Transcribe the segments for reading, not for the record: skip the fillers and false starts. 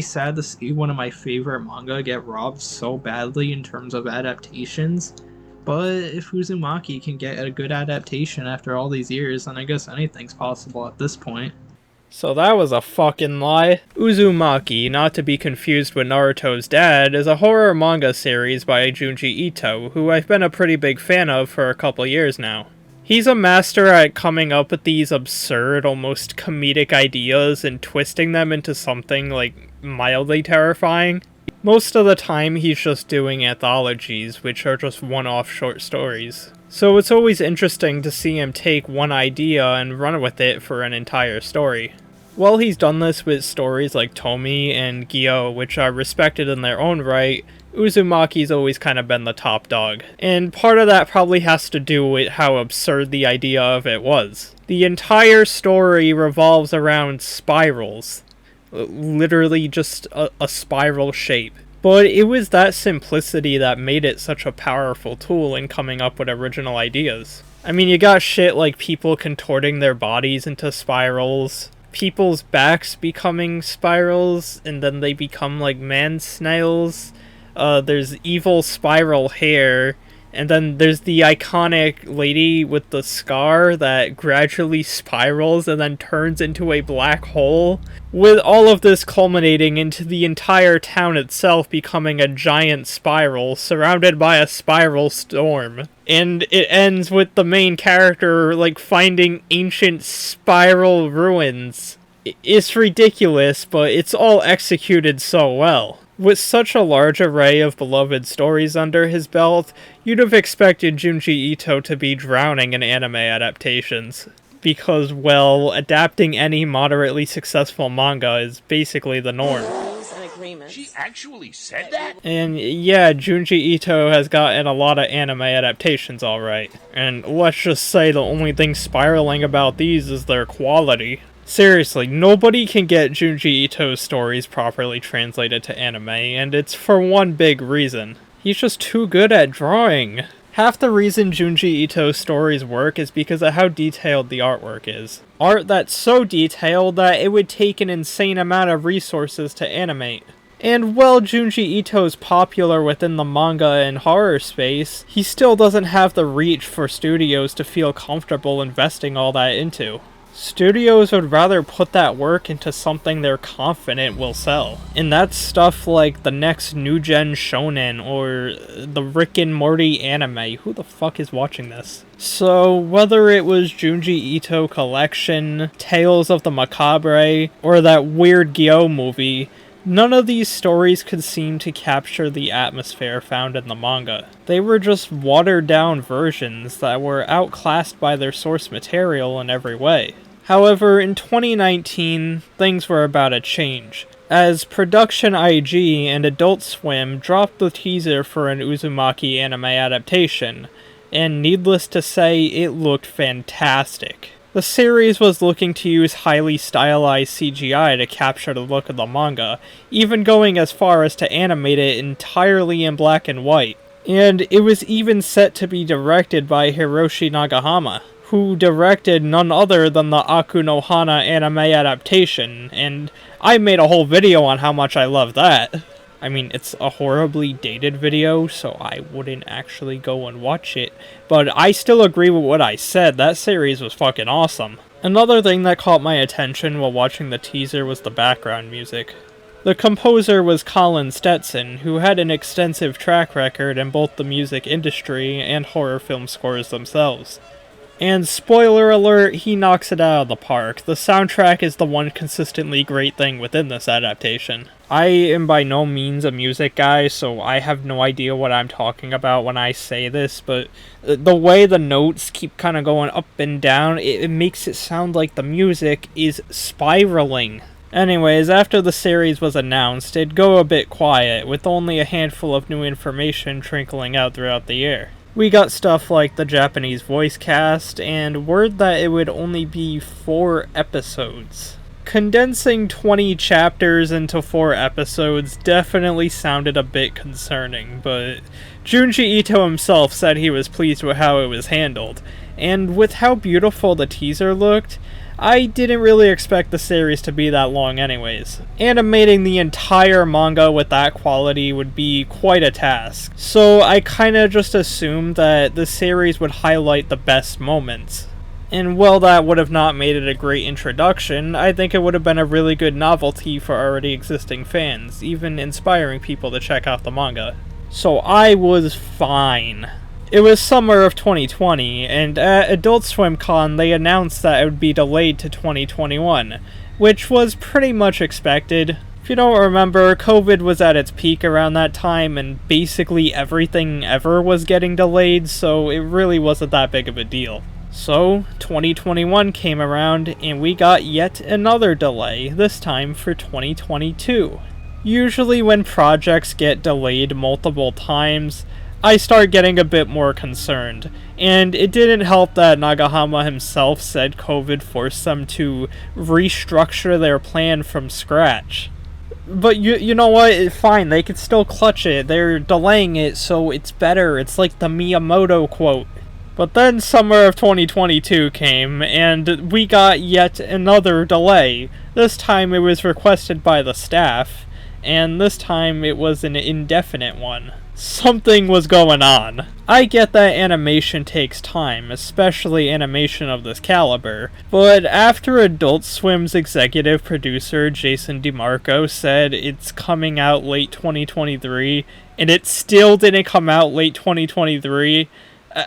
sad to see one of my favorite manga get robbed so badly in terms of adaptations. But if Uzumaki can get a good adaptation after all these years, then I guess anything's possible at this point. So that was a fucking lie. Uzumaki, not to be confused with Naruto's dad, is a horror manga series by Junji Ito, who I've been a pretty big fan of for a couple years now. He's a master at coming up with these absurd, almost comedic ideas and twisting them into something, mildly terrifying. Most of the time he's just doing anthologies, which are just one-off short stories. So it's always interesting to see him take one idea and run with it for an entire story. While he's done this with stories like Tomi and Gyo, which are respected in their own right, Uzumaki's always kind of been the top dog. And part of that probably has to do with how absurd the idea of it was. The entire story revolves around spirals. Literally just a spiral shape. But it was that simplicity that made it such a powerful tool in coming up with original ideas. I mean, you got shit like people contorting their bodies into spirals, people's backs becoming spirals, and then they become like man snails. There's evil spiral hair, and then there's the iconic lady with the scar that gradually spirals and then turns into a black hole, with all of this culminating into the entire town itself becoming a giant spiral surrounded by a spiral storm. And it ends with the main character finding ancient spiral ruins. It's ridiculous, but it's all executed so well. With such a large array of beloved stories under his belt, you'd have expected Junji Ito to be drowning in anime adaptations. Because, well, adapting any moderately successful manga is basically the norm. She actually said that? And yeah, Junji Ito has gotten a lot of anime adaptations alright. And let's just say the only thing spiraling about these is their quality. Seriously, nobody can get Junji Ito's stories properly translated to anime, and it's for one big reason. He's just too good at drawing. Half the reason Junji Ito's stories work is because of how detailed the artwork is. Art that's so detailed that it would take an insane amount of resources to animate. And while Junji Ito's popular within the manga and horror space, he still doesn't have the reach for studios to feel comfortable investing all that into. Studios would rather put that work into something they're confident will sell. And that's stuff like the next new-gen shonen or the Rick and Morty anime. Who the fuck is watching this? So, whether it was Junji Ito Collection, Tales of the Macabre, or that weird Gyo movie, none of these stories could seem to capture the atmosphere found in the manga. They were just watered-down versions that were outclassed by their source material in every way. However, in 2019, things were about to change, as Production IG and Adult Swim dropped the teaser for an Uzumaki anime adaptation, and needless to say, it looked fantastic. The series was looking to use highly stylized CGI to capture the look of the manga, even going as far as to animate it entirely in black and white. And it was even set to be directed by Hiroshi Nagahama, who directed none other than the Aku no Hana anime adaptation, and I made a whole video on how much I love that. I mean, it's a horribly dated video, so I wouldn't actually go and watch it, but I still agree with what I said. That series was fucking awesome. Another thing that caught my attention while watching the teaser was the background music. The composer was Colin Stetson, who had an extensive track record in both the music industry and horror film scores themselves. And spoiler alert, he knocks it out of the park. The soundtrack is the one consistently great thing within this adaptation. I am by no means a music guy, so I have no idea what I'm talking about when I say this, but the way the notes keep kind of going up and down, it makes it sound like the music is spiraling. Anyways, after the series was announced, it'd go a bit quiet, with only a handful of new information trickling out throughout the year. We got stuff like the Japanese voice cast, and word that it would only be 4 episodes. Condensing 20 chapters into 4 episodes definitely sounded a bit concerning, but Junji Ito himself said he was pleased with how it was handled, and with how beautiful the teaser looked, I didn't really expect the series to be that long anyways. Animating the entire manga with that quality would be quite a task, so I kinda just assumed that the series would highlight the best moments. And while that would have not made it a great introduction, I think it would have been a really good novelty for already existing fans, even inspiring people to check out the manga. So I was fine. It was summer of 2020, and at Adult Swim Con they announced that it would be delayed to 2021, which was pretty much expected. If you don't remember, COVID was at its peak around that time, and basically everything ever was getting delayed, so it really wasn't that big of a deal. So, 2021 came around, and we got yet another delay, this time for 2022. Usually when projects get delayed multiple times, I start getting a bit more concerned, and it didn't help that Nagahama himself said COVID forced them to restructure their plan from scratch. But you know what, fine, they could still clutch it, they're delaying it so it's better, it's like the Miyamoto quote. But then summer of 2022 came, and we got yet another delay. This time it was requested by the staff, and this time it was an indefinite one. Something was going on. I get that animation takes time, especially animation of this caliber, but after Adult Swim's executive producer Jason DeMarco said it's coming out late 2023, and it still didn't come out late 2023,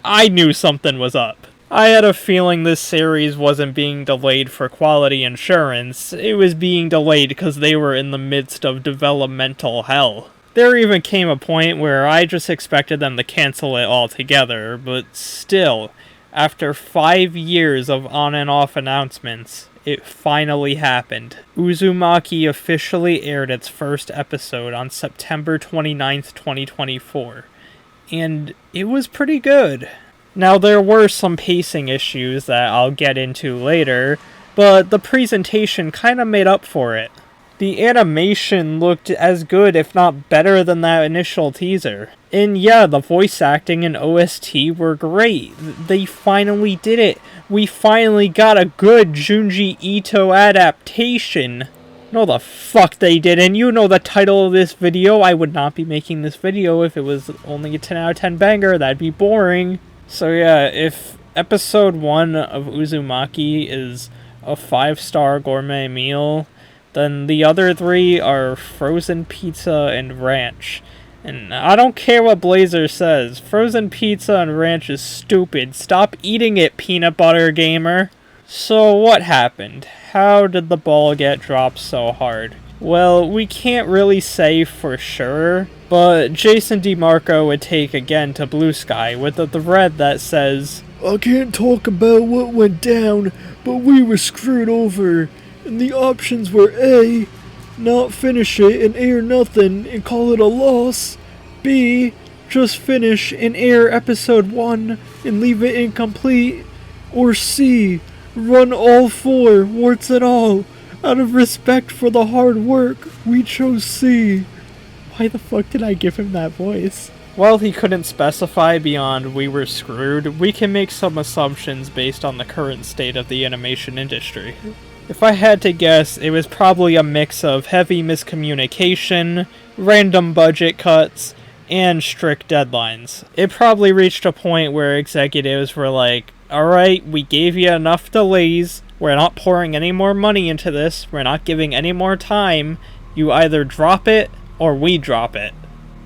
I knew something was up. I had a feeling this series wasn't being delayed for quality assurance, it was being delayed because they were in the midst of developmental hell. There even came a point where I just expected them to cancel it altogether, but still, after 5 years of on and off announcements, it finally happened. Uzumaki officially aired its first episode on September 29th, 2024, and it was pretty good. Now, there were some pacing issues that I'll get into later, but the presentation kinda made up for it. The animation looked as good, if not better, than that initial teaser. And yeah, the voice acting and OST were great. They finally did it. We finally got a good Junji Ito adaptation. No, the fuck they didn't. You know the title of this video. I would not be making this video if it was only a 10 out of 10 banger. That'd be boring. So yeah, if episode 1 of Uzumaki is a 5-star gourmet meal, then the other 3 are frozen pizza and ranch. And I don't care what Blazer says, frozen pizza and ranch is stupid. Stop eating it, peanut butter gamer. So what happened? How did the ball get dropped so hard? Well, we can't really say for sure, but Jason DeMarco would take again to Blue Sky with a thread that says, "I can't talk about what went down, but we were screwed over. And the options were A, not finish it and air nothing and call it a loss. B, just finish and air episode 1 and leave it incomplete. Or C, run all 4, warts and all. Out of respect for the hard work, we chose C." Why the fuck did I give him that voice? While he couldn't specify beyond "we were screwed," we can make some assumptions based on the current state of the animation industry. If I had to guess, it was probably a mix of heavy miscommunication, random budget cuts, and strict deadlines. It probably reached a point where executives were like, "Alright, we gave you enough delays, we're not pouring any more money into this, we're not giving any more time, you either drop it, or we drop it."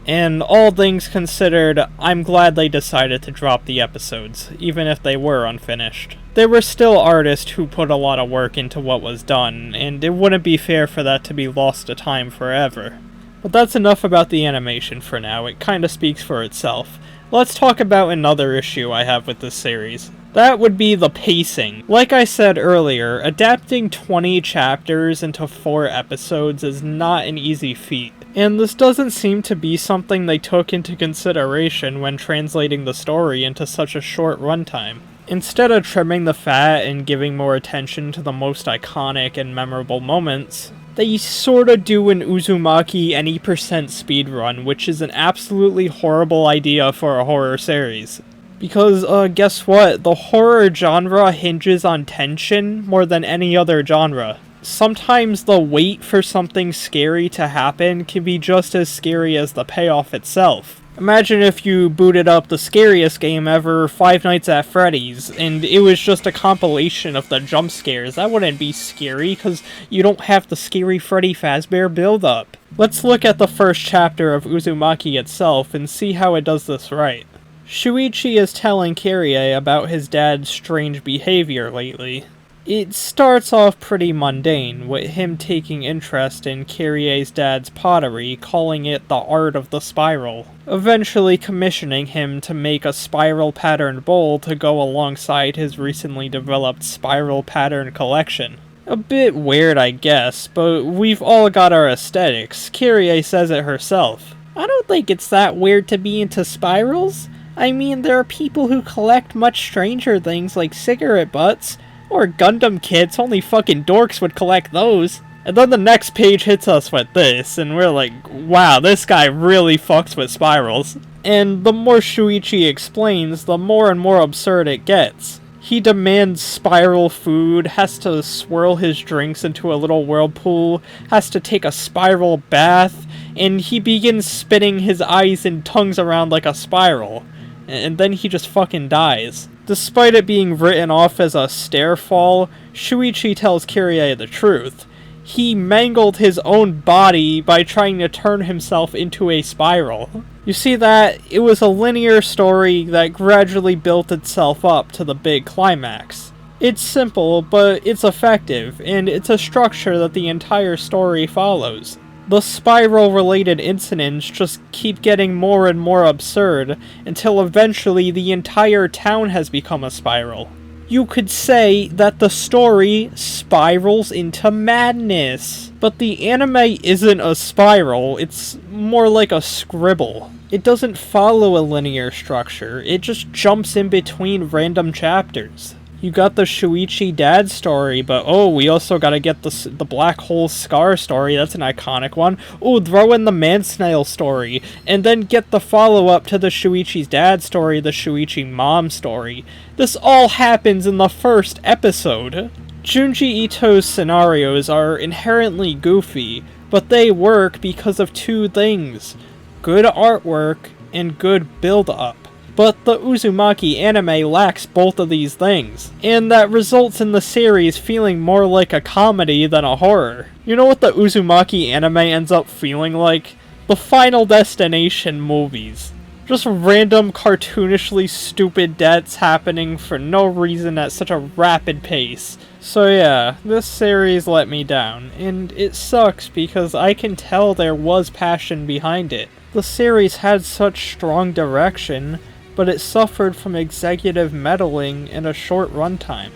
And all things considered, I'm glad they decided to drop the episodes, even if they were unfinished. There were still artists who put a lot of work into what was done, and it wouldn't be fair for that to be lost to time forever. But that's enough about the animation for now, it kinda speaks for itself. Let's talk about another issue I have with this series. That would be the pacing. Like I said earlier, adapting 20 chapters into 4 episodes is not an easy feat. And this doesn't seem to be something they took into consideration when translating the story into such a short runtime. Instead of trimming the fat and giving more attention to the most iconic and memorable moments, they sorta do an Uzumaki any percent speedrun, which is an absolutely horrible idea for a horror series. Because, guess what? The horror genre hinges on tension more than any other genre. Sometimes the wait for something scary to happen can be just as scary as the payoff itself. Imagine if you booted up the scariest game ever, Five Nights at Freddy's, and it was just a compilation of the jump scares. That wouldn't be scary, because you don't have the scary Freddy Fazbear build-up. Let's look at the first chapter of Uzumaki itself and see how it does this right. Shuichi is telling Kyrie about his dad's strange behavior lately. It starts off pretty mundane, with him taking interest in Kyrie's dad's pottery, calling it the art of the spiral, eventually commissioning him to make a spiral-patterned bowl to go alongside his recently developed spiral-pattern collection. A bit weird, I guess, but we've all got our aesthetics. Kyrie says it herself. I don't think it's that weird to be into spirals. I mean, there are people who collect much stranger things like cigarette butts, or Gundam kits. Only fucking dorks would collect those. And then the next page hits us with this, and we're like, wow, this guy really fucks with spirals. And the more Shuichi explains, the more and more absurd it gets. He demands spiral food, has to swirl his drinks into a little whirlpool, has to take a spiral bath, and he begins spinning his eyes and tongues around like a spiral. And then he just fucking dies. Despite it being written off as a stair fall, Shuichi tells Kyrie the truth. He mangled his own body by trying to turn himself into a spiral. You see that? It was a linear story that gradually built itself up to the big climax. It's simple, but it's effective, and it's a structure that the entire story follows. The spiral-related incidents just keep getting more and more absurd, until eventually the entire town has become a spiral. You could say that the story spirals into madness. But the anime isn't a spiral, it's more like a scribble. It doesn't follow a linear structure, it just jumps in between random chapters. You got the Shuichi dad story, but oh, we also gotta get the Black Hole Scar story, that's an iconic one. Oh, throw in the Man Snail story, and then get the follow-up to the Shuichi's dad story, the Shuichi mom story. This all happens in the first episode. Junji Ito's scenarios are inherently goofy, but they work because of two things: good artwork and good build-up. But the Uzumaki anime lacks both of these things, and that results in the series feeling more like a comedy than a horror. You know what the Uzumaki anime ends up feeling like? The Final Destination movies. Just random cartoonishly stupid deaths happening for no reason at such a rapid pace. So yeah, this series let me down, and it sucks because I can tell there was passion behind it. The series had such strong direction, but it suffered from executive meddling in a short runtime.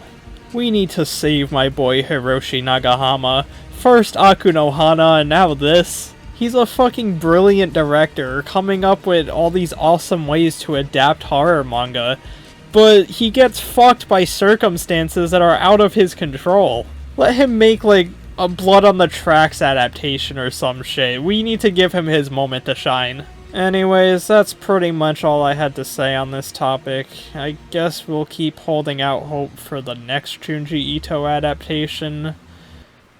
We need to save my boy Hiroshi Nagahama. First Akunohana and now this. He's a fucking brilliant director, coming up with all these awesome ways to adapt horror manga, but he gets fucked by circumstances that are out of his control. Let him make like a Blood on the Tracks adaptation or some shit. We need to give him his moment to shine. Anyways, that's pretty much all I had to say on this topic. I guess we'll keep holding out hope for the next Junji Ito adaptation.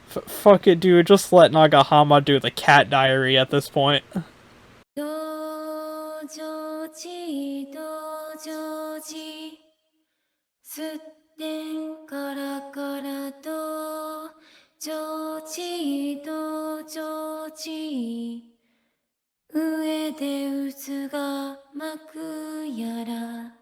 Fuck it, dude, just let Nagahama do the Cat Diary at this point.